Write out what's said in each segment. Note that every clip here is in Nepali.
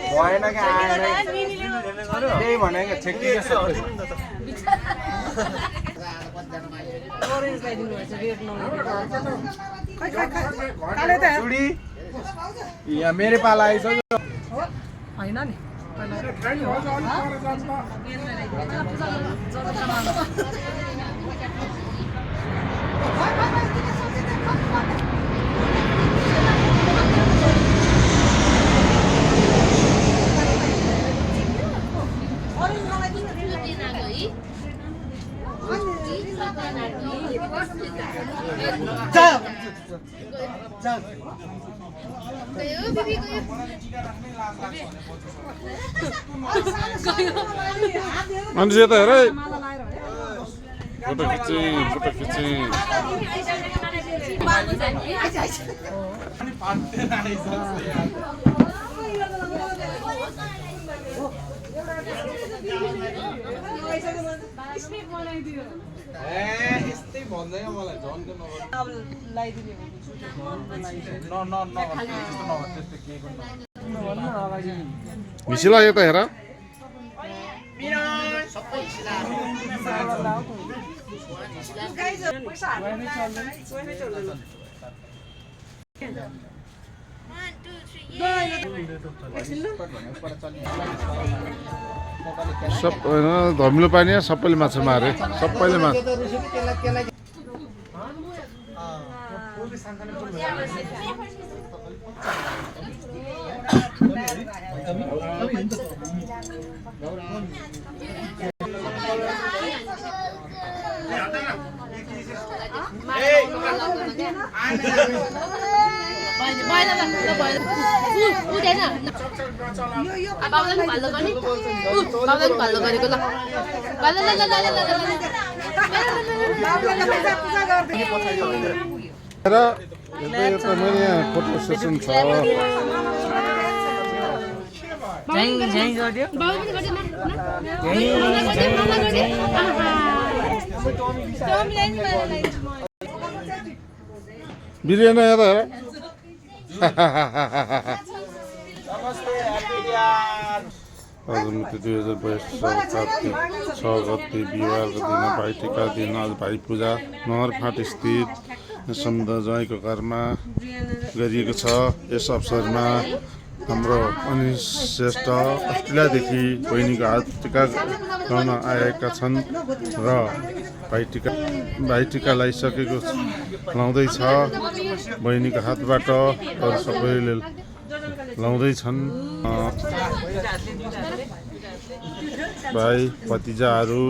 भएन कि आएन त्यही भनेको छेक्की चुडी यहाँ मेरो पाला आइसक्यो हैन नि मान्छे यता हेर फोटो खिच्ने यस्तै भन्दैन मलाई झन्को मिसिला यता हेर सब धमिलो पानी सबैले माछा मारे सबैले माछा मैले यहाँ फोटो सेसन छ बिरियानी हेर आज मिति 2022 कार्तिक 6 गते बिहिबारको दिन भाइटिका दिन आज भाइ पूजा नहरफाँट स्थित समुदाय ज्वाइँको घरमा गरिएको छ। यस अवसरमा हाम्रो अनिश श्रेष्ठ अस्ट्रेलियादेखि बहिनीको हात टिका लगाउन आएका छन् र भाइटिका लगाइसकेको लाउँदैछ। बहिनीको हातबाट अरू सबैले लाउँदैछन्। भाइ भतिजाहरू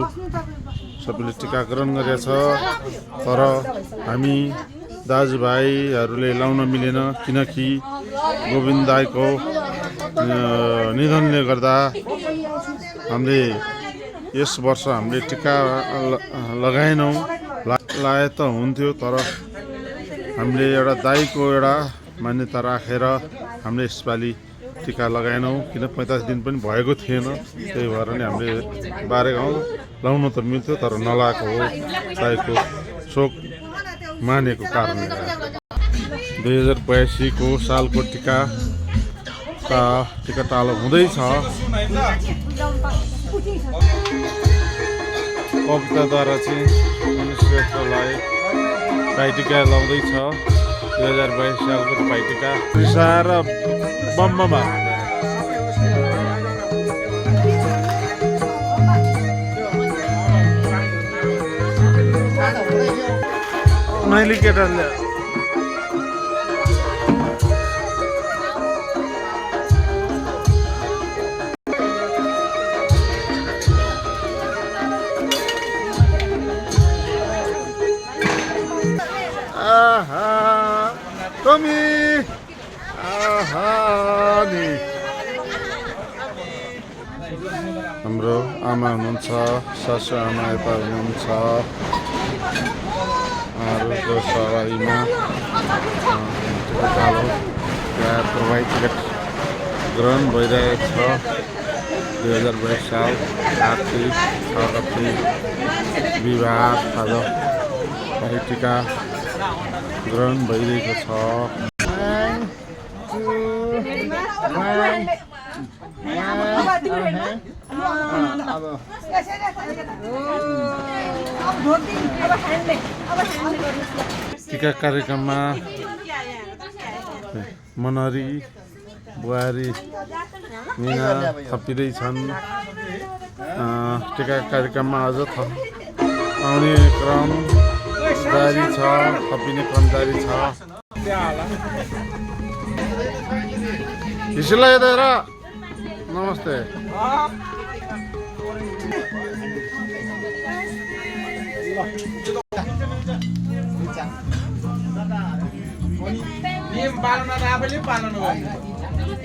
सबैले टिकाकरण गरेछ, तर हामी दाजुभाइहरूले लाउन मिलेन किनकि गोविन्द दाइको निधनले गर्दा हामीले यस वर्ष हामीले टिका लगाएनौँ। लाए त हुन्थ्यो, तर हामीले एउटा दाइको एउटा मान्यता राखेर हामीले यसपालि टिका लगाएनौँ किन 45 दिन पनि भएको थिएन। त्यही भएर नै हामीले बारेको लाउन त मिल्थ्यो, तर नलाएको हो दाइको शोक मानेको कारणले। 2082 को सालको टिका टालो हुँदैछ। कविताद्वारा चाहिँ मनुष्यलाई भाइटिका लाउँदैछ। 2022 सालको भाइटिका रिसाएर बम्बमा मैले केटाले टमी हाम्रो आमा हुनुहुन्छ, सासु आमा यता हुनुहुन्छ। अरूको सवारीमा टिकटालो प्रभावित टिकट ग्रहण भइरहेको छ। 2022 साल कार्तिक 6 गते बिहिबार आज भाइ टिका ग्रहण भइरहेको छ। टिका कार्यक्रममा मनहरी बुहारी मिना थपिँदैछन्। टिका कार्यक्रममा अझ आउने क्रम जारी छ, थपिने क्रम जारी छ। हिसिला हेरेर नमस्ते। नियम पालना आफैले पालन गर्नु।